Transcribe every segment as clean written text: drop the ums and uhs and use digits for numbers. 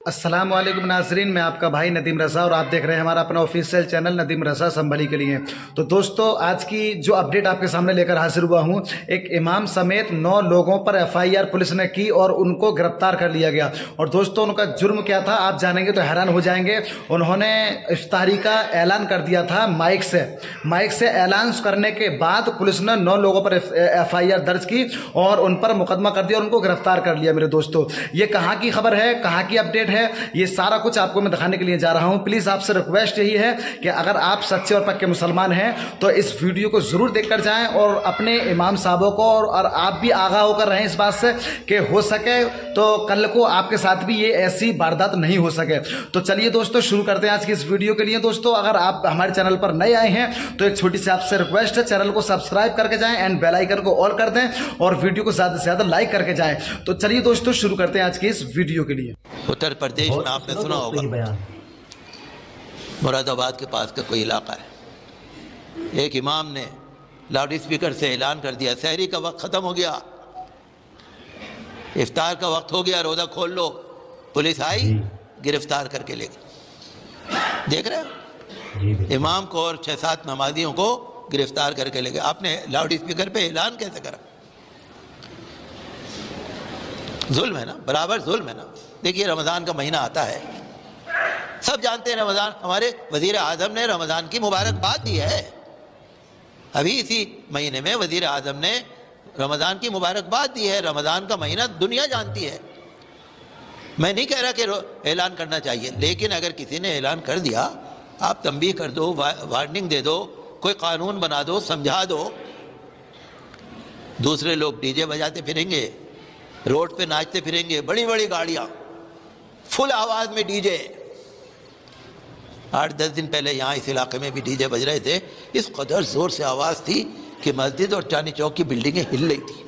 अस्सलाम वालेकुम नाजरीन, मैं आपका भाई नदीम रज़ा और आप देख रहे हैं हमारा अपना ऑफिशियल चैनल नदीम रज़ा संभली के लिए। तो दोस्तों, आज की जो अपडेट आपके सामने लेकर हाजिर हुआ हूं, एक इमाम समेत 9 लोगों पर FIR पुलिस ने की और उनको गिरफ्तार कर लिया गया। और दोस्तों, उनका जुर्म क्या था आप जानेंगे तो हैरान हो जाएंगे। उन्होंने इफ्तारी का ऐलान कर दिया था माइक से ऐलान करने के बाद पुलिस ने 9 लोगों पर FIR दर्ज की और उन पर मुकदमा कर दिया और उनको गिरफ्तार कर लिया। मेरे दोस्तों, ये कहाँ की खबर है, कहाँ की अपडेट है, ये सारा कुछ आपको मैं दिखाने के लिए जा रहा हूं। प्लीज आपसे रिक्वेस्ट यही है कि अगर आप सच्चे और पक्के मुसलमान हैं तो इस वीडियो को जरूर देखकर जाएं और अपने इमाम साहबों को और आप भी आगाह होकर रहें इस बात से कि हो सके तो कल को आपके साथ भी ये ऐसी वारदात नहीं हो सके। तो चलिए दोस्तों, शुरू करते हैं आज की इस वीडियो के लिए। दोस्तों, अगर आप हमारे चैनल पर नए आए हैं तो एक छोटी सी आपसे रिक्वेस्ट है, चैनल को सब्सक्राइब करके जाएं एंड बेल आइकन को ऑल कर दें और वीडियो को ज्यादा से ज्यादा लाइक करके जाएं। तो चलिए दोस्तों, शुरू करते हैं आज की इस वीडियो के लिए। उत्तर प्रदेश में आपने सुना होगा, मुरादाबाद के पास का कोई इलाका है, एक इमाम ने लाउड स्पीकर से ऐलान कर दिया सहरी का वक्त ख़त्म हो गया, इफ्तार का वक्त हो गया, रोज़ा खोल लो। पुलिस आई, गिरफ्तार करके ले गई। देख रहे हो, इमाम को और 6-7 नमाजियों को गिरफ्तार करके ले गए। आपने लाउड स्पीकर पे ऐलान कैसे करा? जुल्म है ना, बराबर जुल्म है ना। देखिए, रमज़ान का महीना आता है, सब जानते हैं रमज़ान, हमारे वज़ीर आज़म ने रमज़ान की मुबारकबाद दी है। अभी इसी महीने में वज़ीर आज़म ने रमज़ान की मुबारकबाद दी है। रमज़ान का महीना दुनिया जानती है। मैं नहीं कह रहा कि ऐलान करना चाहिए, लेकिन अगर किसी ने ऐलान कर दिया, आप तंबीह कर दो, वार्निंग दे दो, कोई कानून बना दो, समझा दो। दूसरे लोग डीजे बजाते फिरेंगे, रोड पे नाचते फिरेंगे, बड़ी बड़ी गाड़ियाँ, फुल आवाज़ में डीजे। 8-10 दिन पहले यहाँ इस इलाके में भी डीजे बज रहे थे। इस कदर ज़ोर से आवाज़ थी कि मस्जिद और चांदनी चौक की बिल्डिंगें हिल रही थी,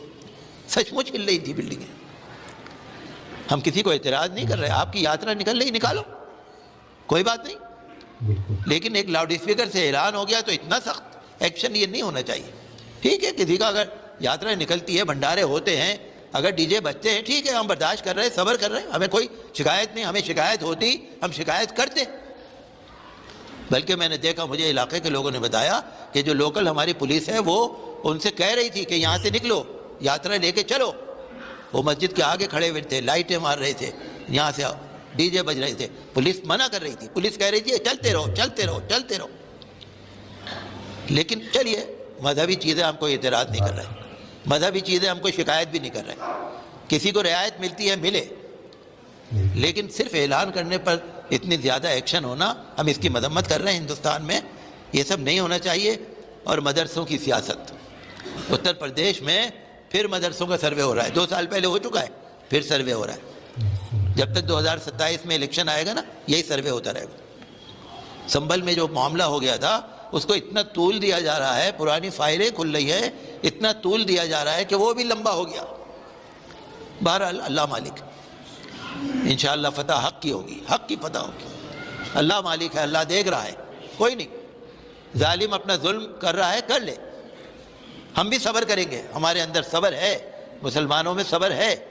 सचमुच हिल रही थी बिल्डिंगें। हम किसी को एतराज़ नहीं कर रहे, आपकी यात्रा निकल रही, निकालो, कोई बात नहीं। लेकिन एक लाउड स्पीकर से ऐलान हो गया तो इतना सख्त एक्शन ये नहीं होना चाहिए। ठीक है, किसी का अगर यात्रा निकलती है, भंडारे होते हैं, अगर डीजे बजते हैं, ठीक है, हम बर्दाश्त कर रहे हैं, सब्र कर रहे हैं, हमें कोई शिकायत नहीं। हमें शिकायत होती हम शिकायत करते। बल्कि मैंने देखा, मुझे इलाके के लोगों ने बताया कि जो लोकल हमारी पुलिस है वो उनसे कह रही थी कि यहाँ से निकलो, यात्रा लेके चलो। वो मस्जिद के आगे खड़े हुए थे, लाइटें मार रहे थे, यहाँ से डीजे बज रहे थे, पुलिस मना कर रही थी। पुलिस कह रही थी चलते रहो, चलते रहो, चलते रहो। लेकिन चलिए, मजहबी चीज़ें हमको एतराज़ नहीं कर रहे, मजहबी चीज़ें हमको शिकायत भी नहीं कर रहे। किसी को रियायत मिलती है मिले, लेकिन सिर्फ ऐलान करने पर इतनी ज़्यादा एक्शन होना, हम इसकी मजम्मत कर रहे हैं हिंदुस्तान में, ये सब नहीं होना चाहिए। और मदरसों की सियासत, उत्तर प्रदेश में फिर मदरसों का सर्वे हो रहा है। 2 साल पहले हो चुका है, फिर सर्वे हो रहा है। जब तक 2027 में इलेक्शन आएगा ना, यही सर्वे होता रहेगा। संभल में जो मामला हो गया था, उसको इतना तूल दिया जा रहा है, पुरानी फाइलें खुल रही है, इतना तूल दिया जा रहा है कि वो भी लंबा हो गया। बहरहाल अल्लाह मालिक, इंशाअल्लाह फतह हक की होगी, हक की फतह होगी। अल्लाह मालिक है, अल्लाह देख रहा है, कोई नहीं। जालिम अपना जुल्म कर रहा है, कर ले, हम भी सब्र करेंगे। हमारे अंदर सब्र है, मुसलमानों में सब्र है।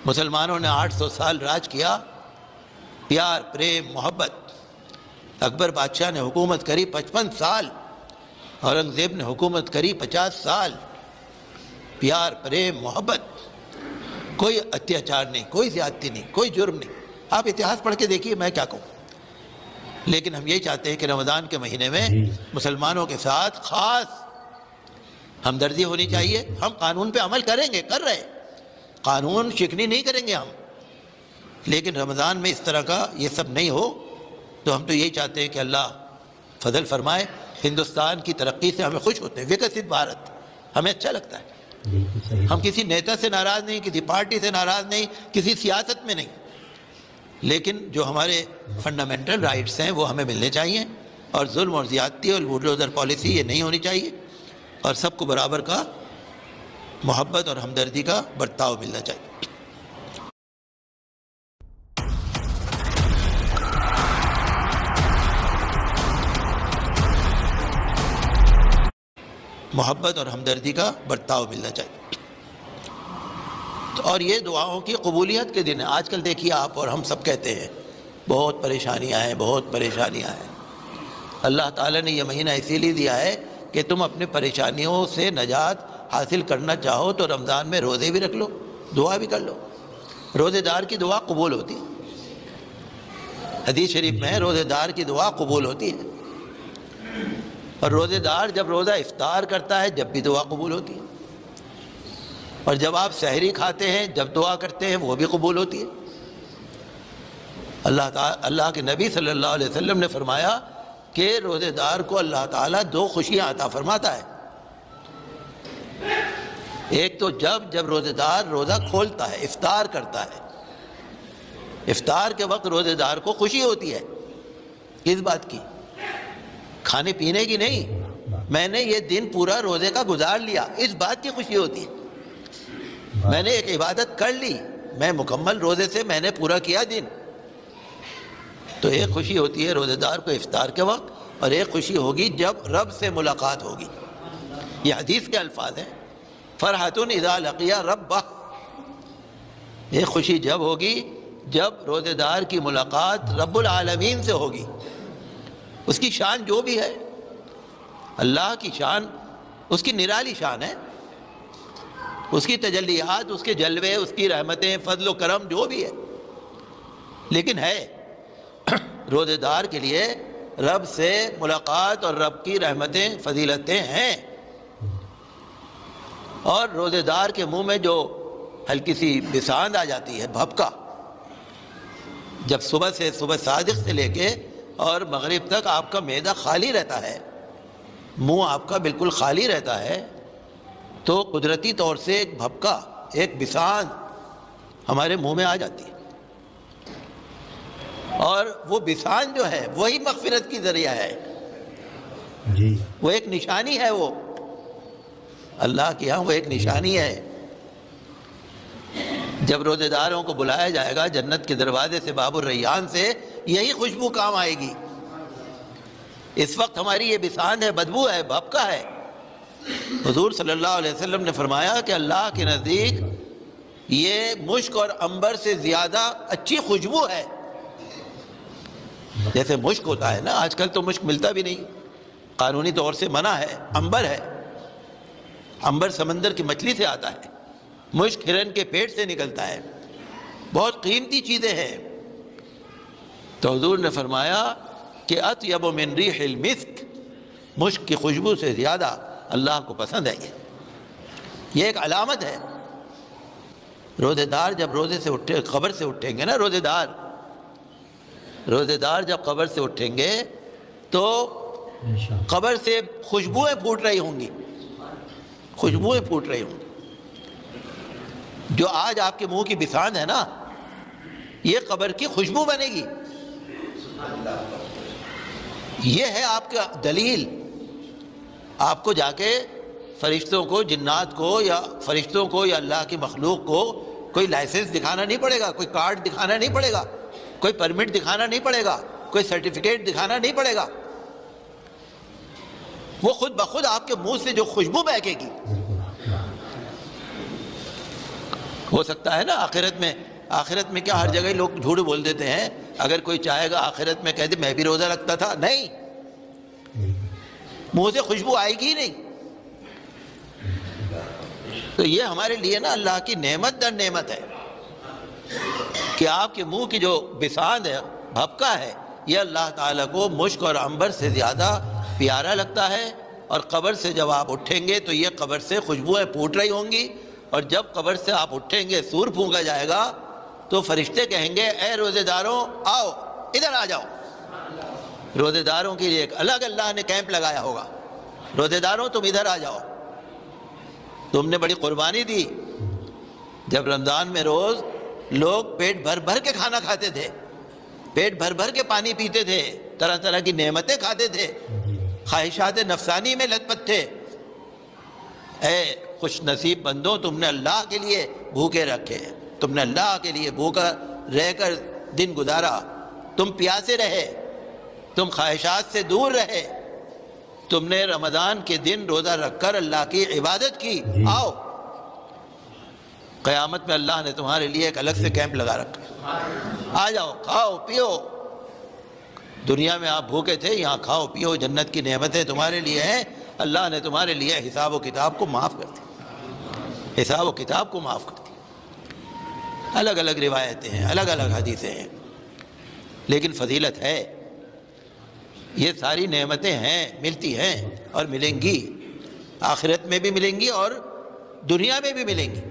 मुसलमानों ने 800 साल राज किया, प्यार, प्रेम, मोहब्बत। अकबर बादशाह ने हुकूमत करी 55 साल, औरंगज़ेब ने हुकूमत करी 50 साल। प्यार, प्रेम, मोहब्बत, कोई अत्याचार नहीं, कोई ज़्यादती नहीं, कोई जुर्म नहीं। आप इतिहास पढ़ के देखिए, मैं क्या कहूँ। लेकिन हम यही चाहते हैं कि रमज़ान के महीने में मुसलमानों के साथ ख़ास हमदर्दी होनी चाहिए। हम कानून पे अमल करेंगे, कर रहे, कानून शिकनी नहीं करेंगे हम, लेकिन रमज़ान में इस तरह का ये सब नहीं हो। तो हम तो यही चाहते हैं कि अल्लाह फजल फरमाए। हिंदुस्तान की तरक्की से हमें खुश होते हैं, विकसित भारत हमें अच्छा लगता है। हम किसी नेता से नाराज़ नहीं, किसी पार्टी से नाराज़ नहीं, किसी सियासत में नहीं, लेकिन जो हमारे फंडामेंटल राइट्स हैं वो हमें मिलने चाहिए। और जुल्म और ज़्यादती और बुलडोज़र पॉलिसी ये नहीं होनी चाहिए। और सबको बराबर का मोहब्बत और हमदर्दी का बर्ताव मिलना चाहिए। मोहब्बत और हमदर्दी का बर्ताव मिलना चाहिए। اور یہ دعاؤں کی قبولیت کے دن ہے. آج کل دیکھیے آپ اور ہم سب کہتے ہیں بہت پریشانیاں ہیں، بہت پریشانیاں ہیں. اللہ تعالیٰ نے یہ مہینہ اسی لیے دیا ہے کہ تم اپنے پریشانیوں سے نجات حاصل کرنا چاہو تو رمضان میں روزے بھی رکھ لو، دعا بھی کر لو. روزے دار کی دعا قبول ہوتی ہے. حدیث شریف میں ہے روزے دار کی دعا قبول ہوتی ہے. اور روزے دار جب روزہ افطار کرتا ہے جب بھی دعا قبول ہوتی ہے. اور جب آپ سحری کھاتے ہیں جب دعا کرتے ہیں وہ بھی قبول ہوتی ہے. اللہ کے نبی صلی اللہ علیہ وسلم نے فرمایا کہ روزے دار کو اللہ تعالیٰ 2 خوشیاں عطا فرماتا ہے. ایک تو جب روزے دار روزہ کھولتا ہے، افطار کرتا ہے، افطار کے وقت روزے دار کو خوشی ہوتی ہے. کس بات کی؟ کھانے پینے کی نہیں، میں نے یہ دن پورا روزے کا گزار لیا، اس بات کی خوشی ہوتی ہے. میں نے ایک عبادت کر لی، میں مکمل روزے سے میں نے پورا کیا دن. تو ایک خوشی ہوتی ہے روزے دار کو افطار کے وقت، اور ایک خوشی ہوگی جب رب سے ملاقات ہوگی. یہ حدیث کے الفاظ ہیں، فرحۃ اذا لقی ربہ. ایک خوشی جب ہوگی جب روزے دار کی ملاقات رب العالمین سے ہوگی. اس کی شان جو بھی ہے، اللہ کی شان اس کی نرالی شان ہے. اس کی تجلیات، اس کے جلوے، اس کی رحمتیں، فضل و کرم جو بھی ہے، لیکن ہے روزے دار کے لیے رب سے ملاقات اور رب کی رحمتیں، فضیلتیں ہیں. اور روزے دار کے منہ میں جو ہلکی سی بساند آ جاتی ہے، بھپکا، جب صبح صادق سے لے کے اور مغرب تک آپ کا معدہ خالی رہتا ہے، منہ آپ کا بالکل خالی رہتا ہے، تو قدرتی طور سے ایک بھپکا، ایک بساند ہمارے منہ میں آ جاتی ہے. اور وہ بساند جو ہے وہی مغفرت کی ذریعہ ہے. وہ ایک نشانی ہے، وہ اللہ کے ہاں وہ ایک نشانی ہے. جب روزے داروں کو بلایا جائے گا جنت کے دروازے سے، باب الریان سے، یہی خوشبو کام آئے گی. اس وقت ہماری یہ بساند ہے، بدبو ہے، بھپکا ہے. حضور صلی اللہ علیہ وسلم نے فرمایا کہ اللہ کے نزدیک یہ مشک اور عنبر سے زیادہ اچھی خوشبو ہے. جیسے مشک ہوتا ہے نا، آج کل تو مشک ملتا بھی نہیں، قانونی طور سے منع ہے. عنبر ہے، عنبر سمندر کی مچھلی سے آتا ہے، مشک ہرن کے پیٹ سے نکلتا ہے، بہت قیمتی چیزیں ہیں. تو حضور نے فرمایا کہ اطیب من ریح المسک، مشک کی خوشبو سے زیادہ اللہ کو پسند ہے. یہ ایک علامت ہے. روزے دار جب روزے سے اٹھے، قبر سے اٹھیں گے نا، روزے دار جب قبر سے اٹھیں گے تو قبر سے خوشبوئیں پھوٹ رہی ہوں گی، خوشبوئیں پھوٹ رہی ہوں گی. جو آج آپ کے منہ کی بساند ہے نا، یہ قبر کی خوشبو بنے گی. یہ ہے آپ کا دلیل. آپ کو جا کے فرشتوں کو، جنات کو، یا فرشتوں کو یا اللہ کی مخلوق کو کوئی لائسنس دکھانا نہیں پڑے گا، کوئی کارڈ دکھانا نہیں پڑے گا، کوئی پرمٹ دکھانا نہیں پڑے گا، کوئی سرٹیفکیٹ دکھانا نہیں پڑے گا. وہ خود بخود آپ کے منہ سے جو خوشبو بہکے گی. ہو سکتا ہے نا آخرت میں کیا ہر جگہ لوگ جھوٹ بول دیتے ہیں. اگر کوئی چاہے گا آخرت میں کہہ دے میں بھی روزہ رکھتا تھا، نہیں، منہ سے خوشبو آئے گی نہیں. تو یہ ہمارے لیے نا اللہ کی نعمت در نعمت ہے کہ آپ کے منہ کی جو بساند ہے، بھپکا ہے، یہ اللہ تعالیٰ کو مشک اور عنبر سے زیادہ پیارا لگتا ہے. اور قبر سے جب آپ اٹھیں گے تو یہ قبر سے خوشبوئیں پھوٹ رہی ہوں گی. اور جب قبر سے آپ اٹھیں گے، سور پھونکا جائے گا، تو فرشتے کہیں گے اے روزے داروں آؤ، ادھر آ جاؤ. روزے داروں کے لیے ایک الگ اللہ نے کیمپ لگایا ہوگا. روزے داروں تم ادھر آ جاؤ، تم نے بڑی قربانی دی. جب رمضان میں روز لوگ پیٹ بھر بھر کے کھانا کھاتے تھے، پیٹ بھر بھر کے پانی پیتے تھے، طرح طرح کی نعمتیں کھاتے تھے، خواہشات نفسانی میں لت پت تھے. اے خوش نصیب بندوں، تم نے اللہ کے لیے بھوکے رکھے، تم نے اللہ کے لیے بھوکا رہ کر دن گزارا، تم پیاسے رہے، تم خواہشات سے دور رہے، تم نے رمضان کے دن روزہ رکھ کر اللہ کی عبادت کی. آؤ. قیامت میں اللہ نے تمہارے لیے ایک الگ سے کیمپ لگا رکھا ہے، آ جاؤ کھاؤ پیو، دنیا میں آپ بھوکے تھے، یہاں کھاؤ پیو، جنت کی نعمتیں تمہارے لیے ہیں، اللہ نے تمہارے لیے حساب و کتاب کو معاف کر دیا، حساب و کتاب کو معاف کر دیا۔ الگ الگ روایتیں ہیں، الگ الگ حدیثیں ہیں، لیکن فضیلت ہے، یہ ساری نعمتیں ہیں، ملتی ہیں اور ملیں گی، آخرت میں بھی ملیں گی اور دنیا میں بھی ملیں گی۔